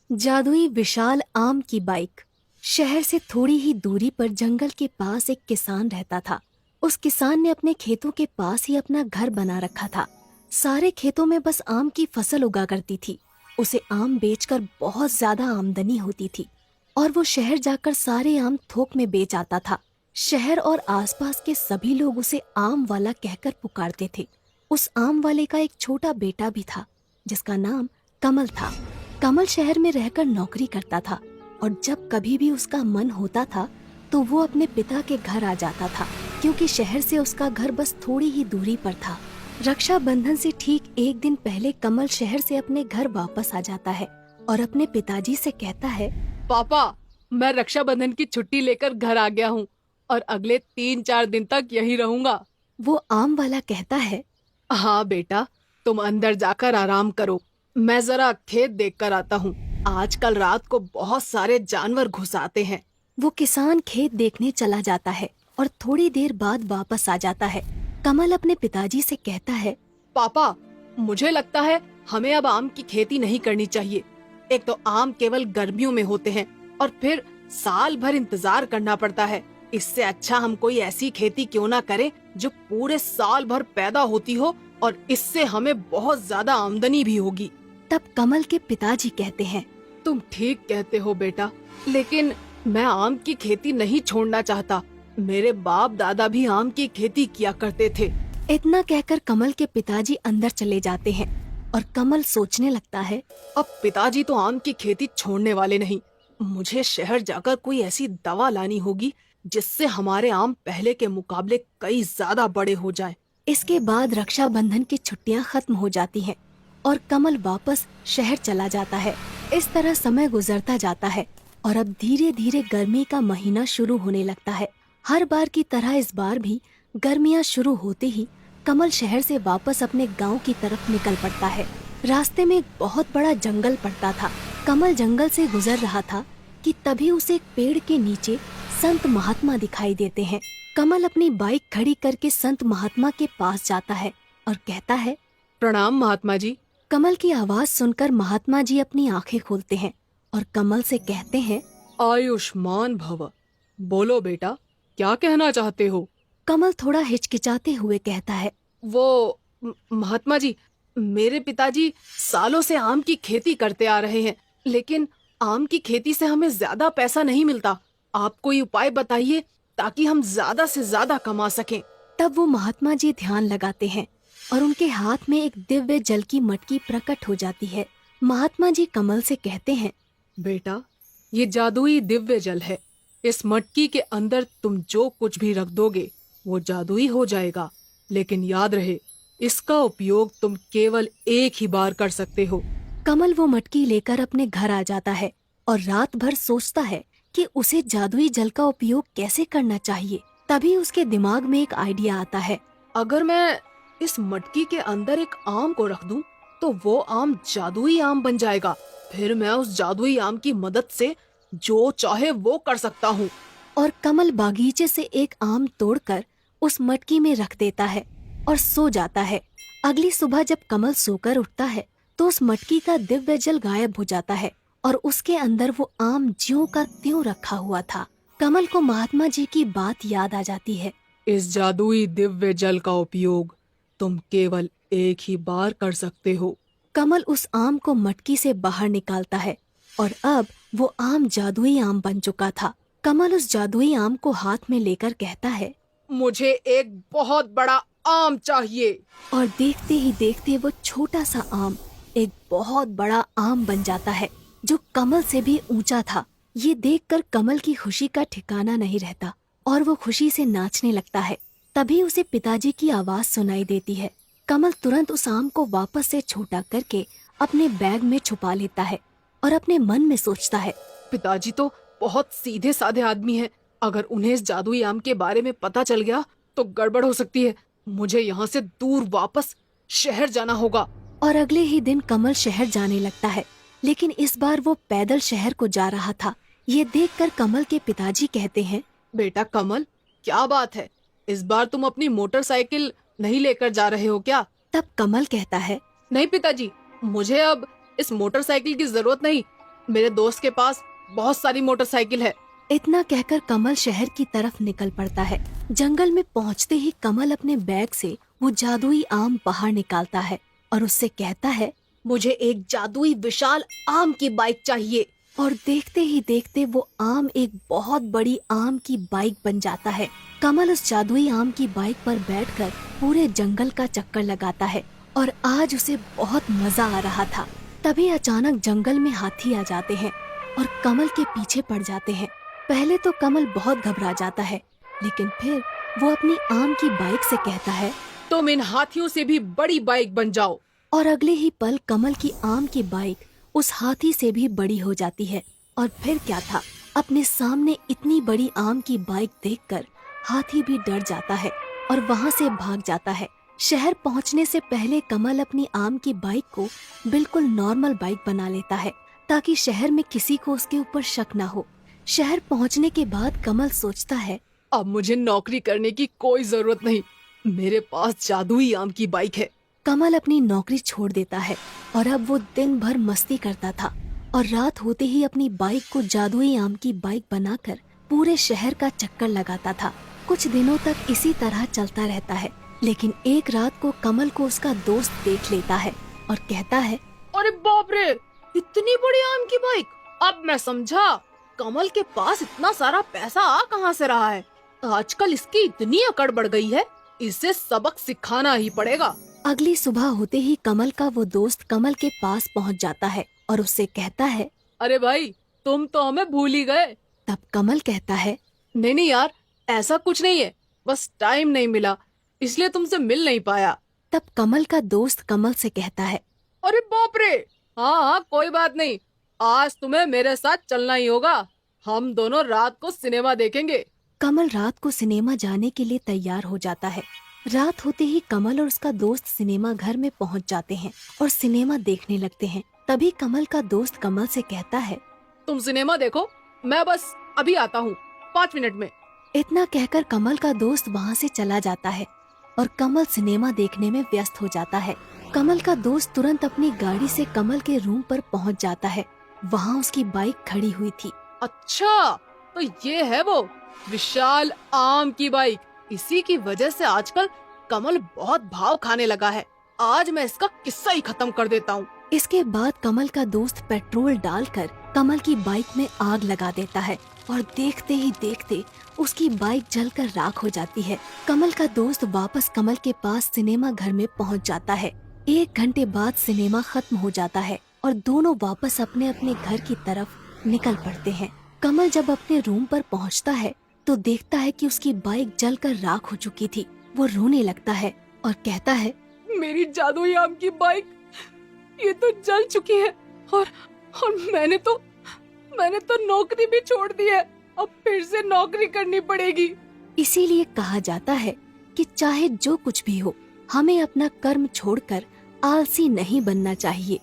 जादुई विशाल आम की बाइक। शहर से थोड़ी ही दूरी पर जंगल के पास एक किसान रहता था। उस किसान ने अपने खेतों के पास ही अपना घर बना रखा था। सारे खेतों में बस आम की फसल उगा करती थी। उसे आम बेचकर बहुत ज्यादा आमदनी होती थी और वो शहर जाकर सारे आम थोक में बेच आता था। शहर और आसपास के सभी लोग उसे आम वाला कहकर पुकारते थे। उस आम वाले का एक छोटा बेटा भी था जिसका नाम कमल था। कमल शहर में रहकर नौकरी करता था और जब कभी भी उसका मन होता था तो वो अपने पिता के घर आ जाता था, क्योंकि शहर से उसका घर बस थोड़ी ही दूरी पर था। रक्षाबंधन से ठीक एक दिन पहले कमल शहर से अपने घर वापस आ जाता है और अपने पिताजी से कहता है, पापा, मैं रक्षाबंधन की छुट्टी लेकर घर आ गया हूँ और अगले 3-4 दिन तक यहीं रहूंगा। वो आम वाला कहता है, हाँ बेटा, तुम अंदर जाकर आराम करो। मैं जरा खेत देख कर आता हूँ। आजकल रात को बहुत सारे जानवर घुस आते हैं। वो किसान खेत देखने चला जाता है और थोड़ी देर बाद वापस आ जाता है। कमल अपने पिताजी से कहता है, पापा, मुझे लगता है हमें अब आम की खेती नहीं करनी चाहिए। एक तो आम केवल गर्मियों में होते हैं और फिर साल भर इंतजार करना पड़ता है। इससे अच्छा हम कोई ऐसी खेती क्यों ना करें जो पूरे साल भर पैदा होती हो और इससे हमें बहुत ज्यादा आमदनी भी होगी। तब कमल के पिताजी कहते हैं, तुम ठीक कहते हो बेटा, लेकिन मैं आम की खेती नहीं छोड़ना चाहता। मेरे बाप दादा भी आम की खेती किया करते थे। इतना कहकर कमल के पिताजी अंदर चले जाते हैं और कमल सोचने लगता है, अब पिताजी तो आम की खेती छोड़ने वाले नहीं। मुझे शहर जाकर कोई ऐसी दवा लानी होगी जिससे हमारे आम पहले के मुकाबले कई ज्यादा बड़े हो जाएं। इसके बाद रक्षाबंधन की छुट्टियां खत्म हो जाती हैं और कमल वापस शहर चला जाता है। इस तरह समय गुजरता जाता है और अब धीरे धीरे गर्मी का महीना शुरू होने लगता है। हर बार की तरह इस बार भी गर्मियां शुरू होते ही कमल शहर से वापस अपने गांव की तरफ निकल पड़ता है। रास्ते में एक बहुत बड़ा जंगल पड़ता था। कमल जंगल से गुजर रहा था कि तभी उसे एक पेड़ के नीचे संत महात्मा दिखाई देते हैं। कमल अपनी बाइक खड़ी करके संत महात्मा के पास जाता है और कहता है, प्रणाम महात्मा जी। कमल की आवाज सुनकर महात्मा जी अपनी आंखें खोलते हैं और कमल से कहते हैं, आयुष्मान भव। बोलो बेटा, क्या कहना चाहते हो? कमल थोड़ा हिचकिचाते हुए कहता है, वो महात्मा जी, मेरे पिताजी सालों से आम की खेती करते आ रहे हैं, लेकिन आम की खेती से हमें ज्यादा पैसा नहीं मिलता। आप कोई उपाय बताइए ताकि हम ज्यादा से ज्यादा कमा सकें। तब वो महात्मा जी ध्यान लगाते हैं और उनके हाथ में एक दिव्य जल की मटकी प्रकट हो जाती है। महात्मा जी कमल से कहते हैं, बेटा, ये जादुई दिव्य जल है। इस मटकी के अंदर तुम जो कुछ भी रख दोगे वो जादुई हो जाएगा, लेकिन याद रहे, इसका उपयोग तुम केवल एक ही बार कर सकते हो। कमल वो मटकी लेकर अपने घर आ जाता है और रात भर सोचता है कि उसे जादुई जल का उपयोग कैसे करना चाहिए। तभी उसके दिमाग में एक आइडिया आता है। अगर मैं इस मटकी के अंदर एक आम को रख दूं, तो वो आम जादुई आम बन जाएगा। फिर मैं उस जादुई आम की मदद से जो चाहे वो कर सकता हूँ। और कमल बागीचे से एक आम तोड़कर उस मटकी में रख देता है और सो जाता है। अगली सुबह जब कमल सोकर उठता है तो उस मटकी का दिव्य जल गायब हो जाता है और उसके अंदर वो आम ज्यों का त्यों रखा हुआ था। कमल को महात्मा जी की बात याद आ जाती है। इस जादुई दिव्य जल का उपयोग तुम केवल एक ही बार कर सकते हो। कमल उस आम को मटकी से बाहर निकालता है और अब वो आम जादुई आम बन चुका था। कमल उस जादुई आम को हाथ में लेकर कहता है, मुझे एक बहुत बड़ा आम चाहिए। और देखते ही देखते वो छोटा सा आम एक बहुत बड़ा आम बन जाता है जो कमल से भी ऊंचा था। ये देखकर कमल की खुशी का ठिकाना नहीं रहता और वो खुशी से नाचने लगता है। तभी उसे पिताजी की आवाज सुनाई देती है। कमल तुरंत उस आम को वापस से छोटा करके अपने बैग में छुपा लेता है और अपने मन में सोचता है, पिताजी तो बहुत सीधे साधे आदमी हैं। अगर उन्हें इस जादुई आम के बारे में पता चल गया तो गड़बड़ हो सकती है। मुझे यहाँ से दूर वापस शहर जाना होगा। और अगले ही दिन कमल शहर जाने लगता है, लेकिन इस बार वो पैदल शहर को जा रहा था। ये देखकर कमल के पिताजी कहते हैं, बेटा कमल, क्या बात है? इस बार तुम अपनी मोटरसाइकिल नहीं लेकर जा रहे हो क्या? तब कमल कहता है, नहीं पिताजी, मुझे अब इस मोटरसाइकिल की जरूरत नहीं। मेरे दोस्त के पास बहुत सारी मोटरसाइकिल है। इतना कहकर कमल शहर की तरफ निकल पड़ता है। जंगल में पहुंचते ही कमल अपने बैग से वो जादुई आम बाहर निकालता है और उससे कहता है, मुझे एक जादुई विशाल आम की बाइक चाहिए। और देखते ही देखते वो आम एक बहुत बड़ी आम की बाइक बन जाता है। कमल उस जादुई आम की बाइक पर बैठकर पूरे जंगल का चक्कर लगाता है और आज उसे बहुत मजा आ रहा था। तभी अचानक जंगल में हाथी आ जाते हैं और कमल के पीछे पड़ जाते हैं। पहले तो कमल बहुत घबरा जाता है, लेकिन फिर वो अपनी आम की बाइक से कहता है, तुम इन हाथियों से भी बड़ी बाइक बन जाओ। और अगले ही पल कमल की आम की बाइक उस हाथी से भी बड़ी हो जाती है। और फिर क्या था, अपने सामने इतनी बड़ी आम की बाइक देखकर हाथी भी डर जाता है और वहाँ से भाग जाता है। शहर पहुँचने से पहले कमल अपनी आम की बाइक को बिल्कुल नॉर्मल बाइक बना लेता है ताकि शहर में किसी को उसके ऊपर शक ना हो। शहर पहुँचने के बाद कमल सोचता है, अब मुझे नौकरी करने की कोई जरूरत नहीं, मेरे पास जादुई आम की बाइक है। कमल अपनी नौकरी छोड़ देता है और अब वो दिन भर मस्ती करता था और रात होते ही अपनी बाइक को जादुई आम की बाइक बनाकर पूरे शहर का चक्कर लगाता था। कुछ दिनों तक इसी तरह चलता रहता है, लेकिन एक रात को कमल को उसका दोस्त देख लेता है और कहता है, अरे बाप रे, इतनी बड़ी आम की बाइक! अब मैं समझा कमल के पास इतना सारा पैसा आ कहाँ से रहा है। आजकल इसकी इतनी अकड़ बढ़ गई है, इसे सबक सिखाना ही पड़ेगा। अगली सुबह होते ही कमल का वो दोस्त कमल के पास पहुंच जाता है और उससे कहता है, अरे भाई, तुम तो हमें भूल ही गए। तब कमल कहता है, नहीं नहीं यार, ऐसा कुछ नहीं है, बस टाइम नहीं मिला इसलिए तुमसे मिल नहीं पाया। तब कमल का दोस्त कमल से कहता है, अरे बाप रे, हाँ हाँ कोई बात नहीं, आज तुम्हें मेरे साथ चलना ही होगा। हम दोनों रात को सिनेमा देखेंगे। कमल रात को सिनेमा जाने के लिए तैयार हो जाता है। रात होते ही कमल और उसका दोस्त सिनेमा घर में पहुंच जाते हैं और सिनेमा देखने लगते हैं। तभी कमल का दोस्त कमल से कहता है, तुम सिनेमा देखो, मैं बस अभी आता हूँ 5 मिनट में। इतना कहकर कमल का दोस्त वहाँ से चला जाता है और कमल सिनेमा देखने में व्यस्त हो जाता है। कमल का दोस्त तुरंत अपनी गाड़ी से कमल के रूम पर पहुँच जाता है। वहाँ उसकी बाइक खड़ी हुई थी। अच्छा, तो ये है वो विशाल आम की बाइक। इसी की वजह से आजकल कमल बहुत भाव खाने लगा है। आज मैं इसका किस्सा ही खत्म कर देता हूँ। इसके बाद कमल का दोस्त पेट्रोल डालकर कमल की बाइक में आग लगा देता है और देखते ही देखते उसकी बाइक जलकर राख हो जाती है। कमल का दोस्त वापस कमल के पास सिनेमा घर में पहुंच जाता है। 1 घंटे बाद सिनेमा खत्म हो जाता है और दोनों वापस अपने अपने घर की तरफ निकल पड़ते हैं। कमल जब अपने रूम पर पहुंचता है तो देखता है कि उसकी बाइक जलकर राख हो चुकी थी। वो रोने लगता है और कहता है, मेरी जादुई आम की बाइक ये तो जल चुकी है और मैंने तो नौकरी भी छोड़ दी है। अब फिर से नौकरी करनी पड़ेगी। इसीलिए कहा जाता है कि चाहे जो कुछ भी हो, हमें अपना कर्म छोड़कर आलसी नहीं बनना चाहिए।